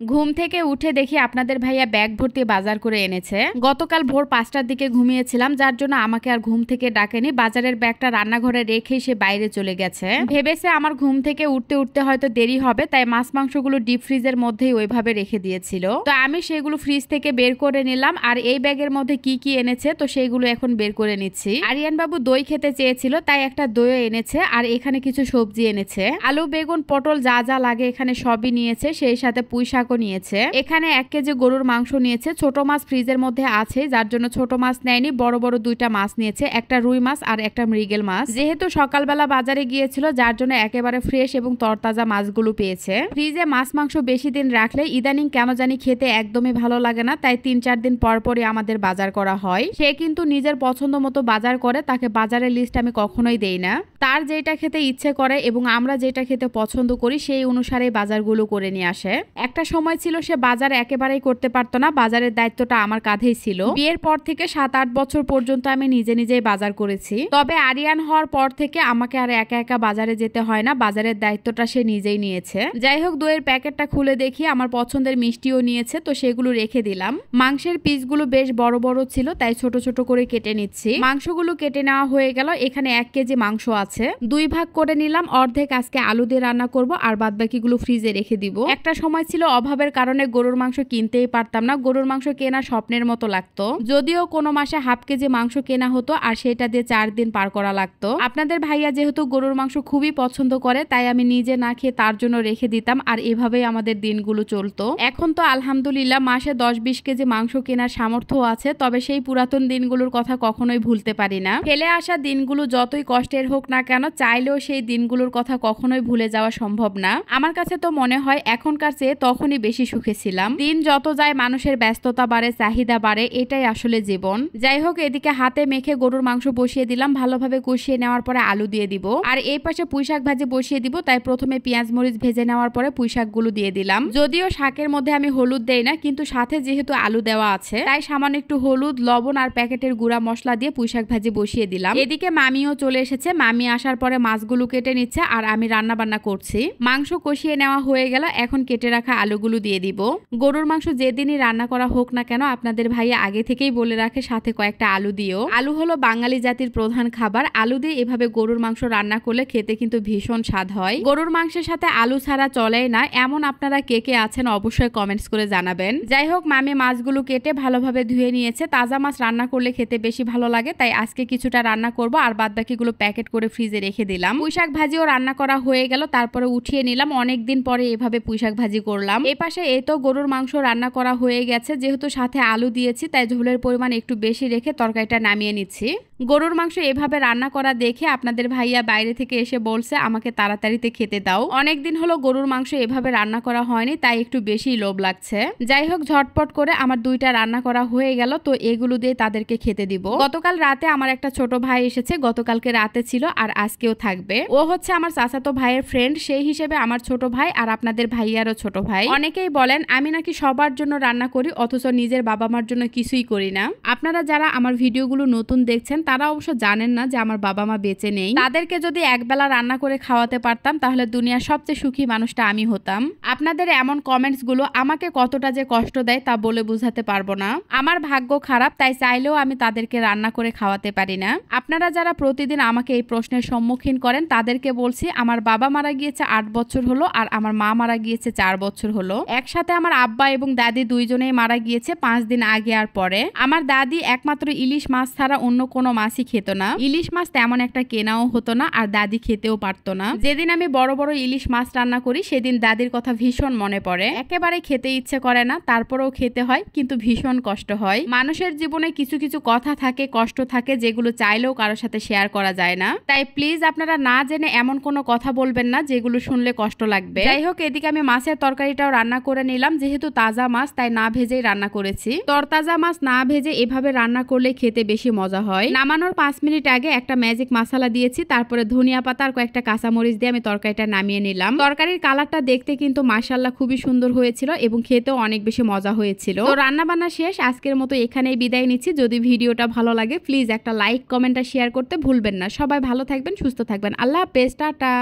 ঘুম থেকে উঠে দেখি আপনাদের ভাইয়া ব্যাগ ভর্তি বাজার করে এনেছে। গতকাল ভোর 5টার দিকে ঘুমিয়েছিলাম, যার জন্য আমাকে আর ঘুম থেকে ডাকেনি। বাজারের ব্যাগটা রান্নাঘরে রেখে সে বাইরে চলে গেছে। ভেবেছে আমার ঘুম থেকে উঠতে উঠতে হয়তো দেরি হবে, তাই মাছ মাংসগুলো ডিপ ফ্রিজের মধ্যেই ওইভাবে রেখে দিয়েছিল। তো আমি সেগুলো ফ্রিজ থেকে বের করে নিলাম। আর এই ব্যাগের মধ্যে কি কি এনেছে তো সেইগুলো এখন বের করে নিচ্ছি। আরিয়ান বাবু দই খেতে চেয়েছিল, তাই একটা দইও এনেছে। আর এখানে কিছু সবজি এনেছে, আলু, বেগুন, পটল, যা যা লাগে এখানে সবই নিয়েছে। সেই সাথে পুঁই শাক নিয়েছে। এখানে 1 কেজি গরুর মাংস নিয়েছে। ছোট মাছ ফ্রিজের মধ্যে আছে, যার জন্য ছোট মাছ নেয়নি, বড় বড় 2টা মাছ নিয়েছে, একটা রুই মাছ আর একটা মৃগেল মাছ। যেহেতু সকালবেলা বাজারে গিয়েছিল, যার জন্য একেবারে ফ্রেশ এবং তরতাজা মাছগুলো পেয়েছে। ফ্রিজে মাছ মাংস বেশি দিন রাখলে ইদানিং কেন জানি খেতে একদমই ভালো লাগে না, তাই 3-4 দিন পর পরই আমাদের বাজার করা হয়। সে কিন্তু নিজের পছন্দ মতো বাজার করে, তাকে বাজারের লিস্ট আমি কখনোই দেই না। তার যেটা খেতে ইচ্ছে করে এবং আমরা যেটা খেতে পছন্দ করি সেই অনুসারে বাজারগুলো করে নিয়ে আসে। একটা সময় ছিল সে বাজার একেবারেই করতে পারতো না, বাজারের দায়িত্বটা আমার কাঁধেই ছিল। বিয়ের পর থেকে 7-8 বছর পর্যন্ত আমি নিজে নিজেই বাজার করেছি। তবে আরিয়ান হওয়ার পর থেকে আমাকে আর একা একা বাজারে যেতে হয় না, বাজারের দায়িত্বটা সে নিজেই নিয়েছে। যাই হোক, দইয়ের প্যাকেটটা খুলে দেখি আমার পছন্দের মিষ্টিও নিয়েছে, তো সেগুলো রেখে দিলাম। মাংসের পিসগুলো বেশ বড় বড় ছিল, তাই ছোট ছোট করে কেটে নিচ্ছি। মাংসগুলো কেটে নেওয়া হয়ে গেল। এখানে 1 কেজি মাংস আছে, 2 ভাগ করে নিলাম। অর্ধেক আজকে আলু দিয়ে রান্না করব আর বাদবাকিগুলো ফ্রিজে রেখে দিব। একটা সময় ছিল অভাবের কারণে গরুর মাংস কিনতেই পারতাম না, গরুর মাংস কেনা স্বপ্নের মতো লাগতো। যদিও কোনো মাসে 1/2 কেজি মাংস কেনা হতো আর সেটা দিয়ে 4 দিন পার করা লাগতো। আপনাদের ভাইয়া যেহেতু গরুর মাংস খুবই পছন্দ করে, তাই আমি নিজে না খেয়ে তার জন্য রেখে দিতাম, আর এভাবেই আমাদের দিনগুলো চলতো। এখন তো আলহামদুলিল্লাহ মাসে 10-20 কেজি মাংস কেনার সামর্থ্য আছে, তবে সেই পুরাতন দিনগুলোর কথা কখনোই ভুলতে পারি না। ফেলে আসা দিনগুলো যতই কষ্টের হোক না কেন, চাইলেও সেই দিনগুলোর কথা কখনোই ভুলে যাওয়া সম্ভব না। আমার কাছে তো মনে হয় এখনকার চেয়ে তখনই বেশি সুখে ছিলাম। দিন যত যায় মানুষের ব্যস্ততা বাড়ে, চাহিদা বাড়ে, এটাই আসলে জীবন। যাই হোক, এদিকে হাতে মেখে গরুর মাংস বসিয়ে দিলাম। ভালোভাবে কষিয়ে নেওয়ার পরে আলু দিয়ে দিব, আর এই পাশে পুঁই শাক ভাজি বসিয়ে দিব। তাই প্রথমে পেঁয়াজ মরিচ ভেজে নেওয়ার পরে পুঁই শাকগুলো দিয়ে দিলাম। যদিও শাকের মধ্যে আমি হলুদ দেই না, কিন্তু সাথে যেহেতু আলু দেওয়া আছে, তাই সামান্য একটু হলুদ, লবণ আর প্যাকেটের গুঁড়া মশলা দিয়ে পুঁই শাক ভাজি বসিয়ে দিলাম। এদিকে মামিও চলে এসেছে। মামি আসার পরে মাছগুলো কেটে নিচ্ছে আর আমি রান্না বান্না করছি। মাংস কষিয়ে নেওয়া হয়ে গেল, এখন কেটে রাখা আলুগুলো দিয়ে দিব। গরুর মাংস যেদিনই রান্না করা হোক না কেন, আপনাদের ভাইয়া আগে থেকেই বলে রাখে সাথে কয়েকটা আলু দিও। আলু হলো বাঙালি জাতির প্রধান খাবার। আলু দিয়ে এভাবে গরুর মাংস রান্না করলে খেতে কিন্তু ভীষণ স্বাদ হয়। গরুর মাংসের সাথে আলু ছাড়া চলেই না, এমন আপনারা কে কে আছেন অবশ্যই কমেন্টস করে জানাবেন। যাই হোক, মামি মাছগুলো কেটে ভালোভাবে ধুয়ে নিয়েছে। তাজা মাছ রান্না করলে খেতে বেশি ভালো লাগে, তাই আজকে কিছুটা রান্না করব আর বাদবাকিগুলো প্যাকেট করে ফ্রিজে রেখে দিলাম। পুঁই শাক ভাজিও রান্না করা হয়ে গেল, তারপরে উঠিয়ে নিলাম। অনেকদিন পরে এভাবে পুঁই শাক ভাজি করলাম। এই পাশে এই তো গরুর মাংস রান্না করা হয়ে গেছে। যেহেতু সাথে আলু দিয়েছি, তাই ঝোলের পরিমাণ একটু বেশি রেখে তরকারিটা নামিয়ে নিচ্ছি। গরুর মাংস এভাবে রান্না করা দেখে আপনাদের ভাইয়া বাইরে থেকে এসে বলছে আমাকে তাড়াতাড়িতে খেতে দাও। অনেকদিন হলো গরুর মাংস এভাবে রান্না করা হয়নি, তাই একটু বেশি লোভ লাগছে। যাই হোক, ঝটপট করে আমার 2টা রান্না করা হয়ে গেল, তো এগুলো দিয়ে তাদেরকে খেতে দিব। গতকাল রাতে আমার একটা ছোট ভাই এসেছে, গতকালকে রাতে ছিল আর আজকেও থাকবে। ও হচ্ছে আমার চাচাতো ভাইয়ের ফ্রেন্ড, সেই হিসেবে আমার ছোট ভাই আর আপনাদের ভাইয়ারও ছোট ভাই। অনেকেই বলেন আমি নাকি সবার জন্য রান্না করি, অথচ নিজের বাবা মার জন্য কিছুই করি না। আপনারা যারা আমার ভিডিওগুলো নতুন দেখছেন তারা অবশ্য জানেন না যে আমার বাবা মা বেঁচে নেই। তাদেরকে যদি একবেলা রান্না করে খাওয়াতে পারতাম, তাহলে দুনিয়ার সবচেয়ে সুখী মানুষটা আমি হতাম। আপনাদের এমন কমেন্টস গুলো আমাকে কতটা যে কষ্ট দেয় তা বলে বোঝাতে পারবো না। আমার ভাগ্য খারাপ, তাই চাইলেও আমি তাদেরকে রান্না করে খাওয়াতে পারি না। আপনারা যারা প্রতিদিন আমাকে এই প্রশ্নের সম্মুখীন করেন তাদেরকে বলছি, আমার বাবা মারা গিয়েছে 8 বছর হলো আর আমার মা মারা গিয়েছে 4 বছর হলো। একসাথে আমার আব্বা এবং দাদি দুইজনেই মারা গিয়েছে 5 দিন আগে আর পরে। আমার দাদি একমাত্র ইলিশ মাছ ছাড়া অন্য কোনো মাছই খেত না। ইলিশ মাছ তেমন একটা কেনাও হতো না আর দাদি খেতেও পারতো না। যেদিন আমি বড় বড় ইলিশ মাছ রান্না করি সেদিন দাদির কথা ভীষণ মনে পড়ে। একেবারে খেতে ইচ্ছে করে না, তারপরেও খেতে হয়, কিন্তু ভীষণ কষ্ট হয়। মানুষের জীবনে কিছু কিছু কথা থাকে, কষ্ট থাকে, যেগুলো চাইলেও কারোর সাথে শেয়ার করা যায় না। তাই প্লিজ আপনারা না জেনে এমন কোনো কথা বলবেন না যেগুলো শুনলে কষ্ট লাগবে। যাই হোক, এদিকে আমি মাছের তরকারিটাও রান্না করে নিলাম। যেহেতু তাজা মাছ তাই না ভেজেই রান্না করেছি। তরতাজা মাছ না ভেজে এভাবে রান্না করলে খেতে বেশি মজা হয়। নামানোর 5 মিনিট আগে একটা ম্যাজিক মশলা দিয়েছি, তারপরে ধনিয়া পাতা আর কয়েকটা কাঁচামরিচ দিয়ে আমি তরকারিটা নামিয়ে নিলাম। তরকারির কালারটা দেখতে কিন্তু মাশাআল্লাহ খুবই সুন্দর হয়েছিল এবং খেতেও অনেক বেশি মজা হয়েছিল। তো রান্না বান্না শেষ, আজকের মতো এখানেই বিদায় নিচ্ছি। যদি ভিডিওটা ভালো লাগে প্লিজ একটা লাইক, কমেন্ট আর শেয়ার করতে ভুলবেন না। সবাই ভালো থাকবেন, সুস্থ থাকবেন। আল্লাহ হাফেজ, টাটা।